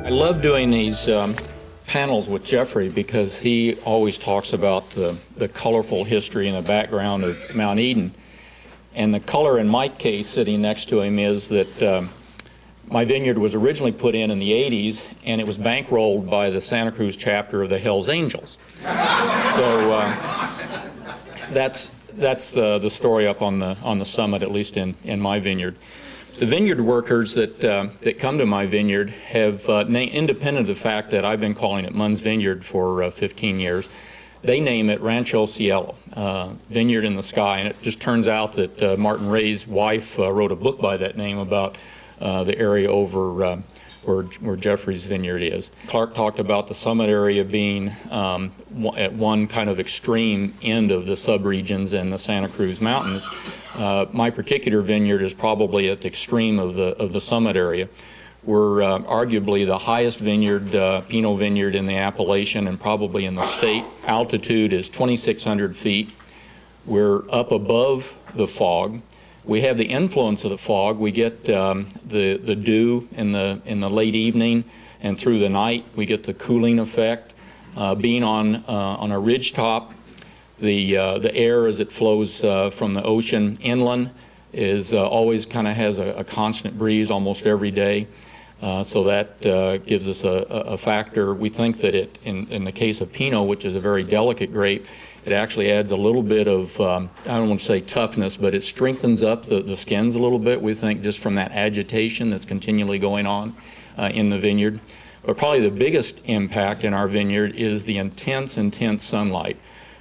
I love doing these panels with Jeffrey because he always talks about the colorful history and the background of Mount Eden. And the color in my case sitting next to him is that my vineyard was originally put in the 80s, and it was bankrolled by the Santa Cruz chapter of the Hells Angels. So that's the story up on the summit, at least in my vineyard. The vineyard workers that come to my vineyard have, independent of the fact that I've been calling it Muns Vineyard for 15 years, they name it Rancho Cielo, Vineyard in the Sky. And it just turns out that Martin Ray's wife wrote a book by that name about the area over where Jeffrey's vineyard is. Clark talked about the summit area being at one kind of extreme end of the subregions in the Santa Cruz Mountains. My particular vineyard is probably at the extreme of the summit area. We're arguably the highest vineyard, Pinot vineyard in the Appalachian and probably in the state. Altitude is 2,600 feet. We're up above the fog. We have the influence of the fog. We get the dew in the late evening and through the night. We get the cooling effect. Being on a ridge top, the air as it flows from the ocean inland is always kind of has a constant breeze almost every day. So that gives us a factor. We think that in the case of Pinot, which is a very delicate grape, it actually adds a little bit of, I don't want to say toughness, but it strengthens up the skins a little bit, we think, just from that agitation that's continually going on in the vineyard. But probably the biggest impact in our vineyard is the intense sunlight.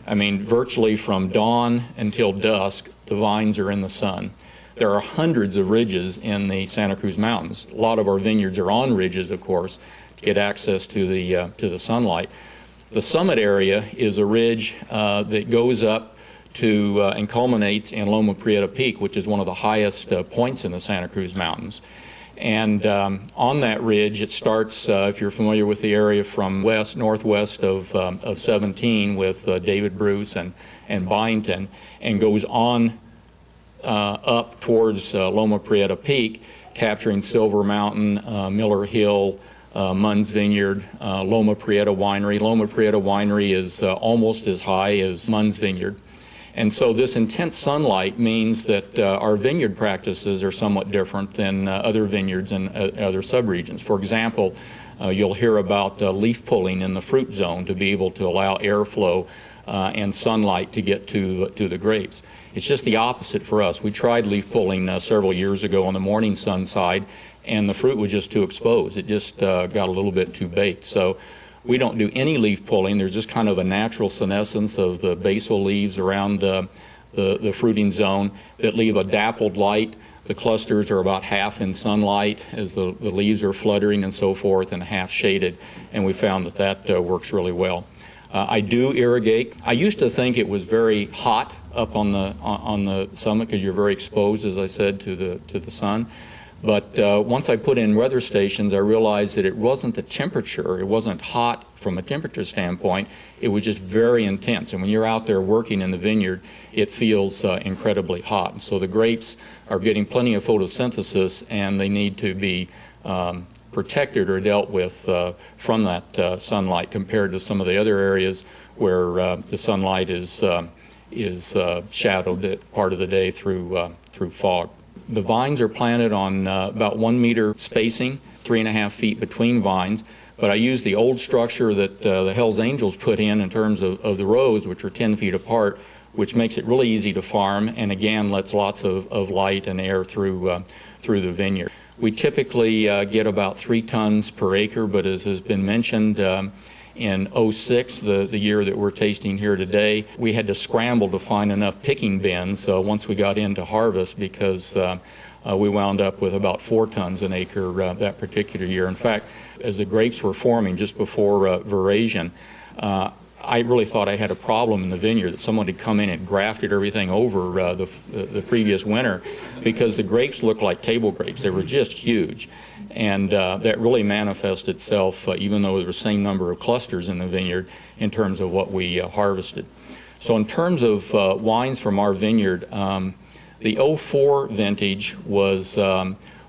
I mean, virtually from dawn until dusk, the vines are in the sun. There are hundreds of ridges in the Santa Cruz Mountains. A lot of our vineyards are on ridges, of course, to get access to the sunlight. The summit area is a ridge that goes up to and culminates in Loma Prieta Peak, which is one of the highest points in the Santa Cruz Mountains. And on that ridge, it starts, if you're familiar with the area, from northwest of 17 with David Bruce and Byington, and goes on up towards Loma Prieta Peak, capturing Silver Mountain, Miller Hill, Muns Vineyard, Loma Prieta Winery. Loma Prieta Winery is almost as high as Muns Vineyard. And so this intense sunlight means that our vineyard practices are somewhat different than other vineyards and other subregions. For example, you'll hear about leaf pulling in the fruit zone to be able to allow airflow and sunlight to get to the grapes. It's just the opposite for us. We tried leaf pulling several years ago on the morning sun side, and the fruit was just too exposed. It just got a little bit too baked. So we don't do any leaf pulling. There's just kind of a natural senescence of the basal leaves around the fruiting zone that leave a dappled light. The clusters are about half in sunlight as the leaves are fluttering and so forth, and half shaded, and we found that works really well. I do irrigate. I used to think it was very hot up on the summit because you're very exposed, as I said, to the sun. But once I put in weather stations, I realized that it wasn't the temperature. It wasn't hot from a temperature standpoint. It was just very intense. And when you're out there working in the vineyard, it feels incredibly hot. And so the grapes are getting plenty of photosynthesis, and they need to be protected or dealt with from that sunlight compared to some of the other areas where the sunlight is shadowed at part of the day through fog. The vines are planted on about 1 meter spacing, 3.5 feet between vines, but I use the old structure that the Hells Angels put in terms of the rows, which are 10 feet apart, which makes it really easy to farm and again lets lots of light and air through the vineyard. We typically get about 3 tons per acre, but as has been mentioned, in 06, the year that we're tasting here today, we had to scramble to find enough picking bins once we got into harvest because we wound up with about 4 tons an acre that particular year. In fact, as the grapes were forming just before veraison, I really thought I had a problem in the vineyard, that someone had come in and grafted everything over the previous winter because the grapes looked like table grapes. They were just huge. And that really manifested itself, even though there were the same number of clusters in the vineyard, in terms of what we harvested. So in terms of wines from our vineyard, the 04 vintage was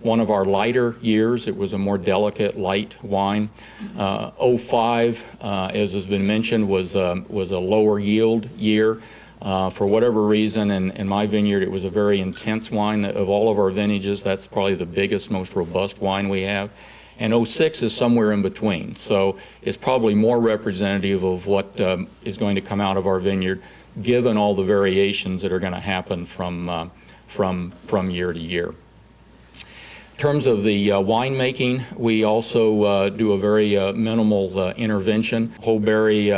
one of our lighter years. It was a more delicate, light wine. '05, as has been mentioned, was a lower yield year. For whatever reason, in my vineyard, it was a very intense wine. Of all of our vintages, that's probably the biggest, most robust wine we have. And '06 is somewhere in between. So it's probably more representative of what is going to come out of our vineyard, given all the variations that are going to happen from year to year. In terms of the winemaking, we also do a very minimal intervention. Whole berry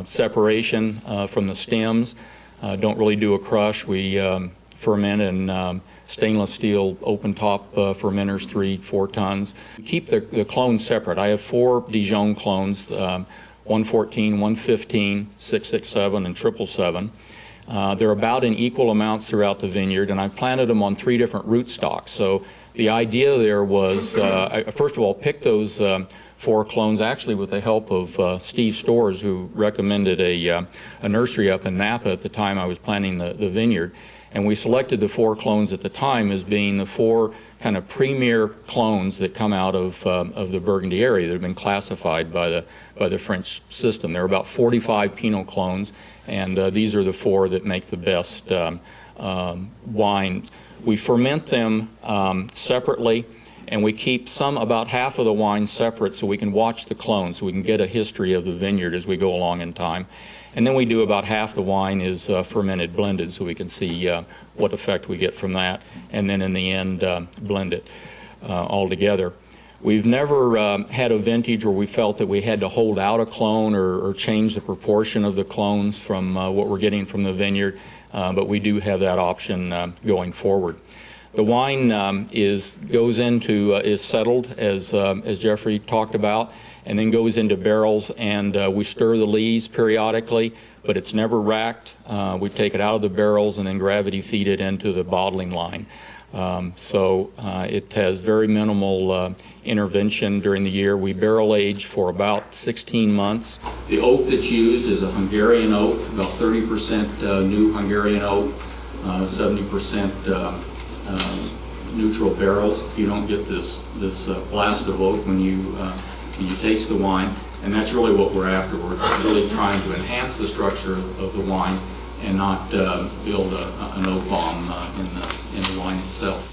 separation from the stems. Don't really do a crush. We ferment in stainless steel open top fermenters, 3-4 tons. We keep the clones separate. I have 4 Dijon clones, 114, 115, 667, and 777. They're about in equal amounts throughout the vineyard, and I planted them on 3 different rootstocks. So the idea there was, I first of all, picked those 4 clones actually with the help of Steve Storrs, who recommended a nursery up in Napa at the time I was planting the vineyard. And we selected the 4 clones at the time as being the 4 kind of premier clones that come out of the Burgundy area that have been classified by the French system. There are about 45 Pinot clones, and these are the 4 that make the best wine. We ferment them separately, and we keep about half of the wine separate so we can watch the clones, so we can get a history of the vineyard as we go along in time. And then we do about half the wine is fermented blended, so we can see what effect we get from that, and then in the end blend it all together. We've never had a vintage where we felt that we had to hold out a clone or change the proportion of the clones from what we're getting from the vineyard, but we do have that option going forward. The wine is settled, as Jeffrey talked about, and then goes into barrels, and we stir the lees periodically, but it's never racked. We take it out of the barrels and then gravity feed it into the bottling line. So it has very minimal intervention during the year. We barrel age for about 16 months. The oak that's used is a Hungarian oak, about 30% new Hungarian oak, 70% neutral barrels. You don't get this blast of oak when you taste the wine, and that's really what we're after. We're really trying to enhance the structure of the wine and not build an oak bomb in the wine itself.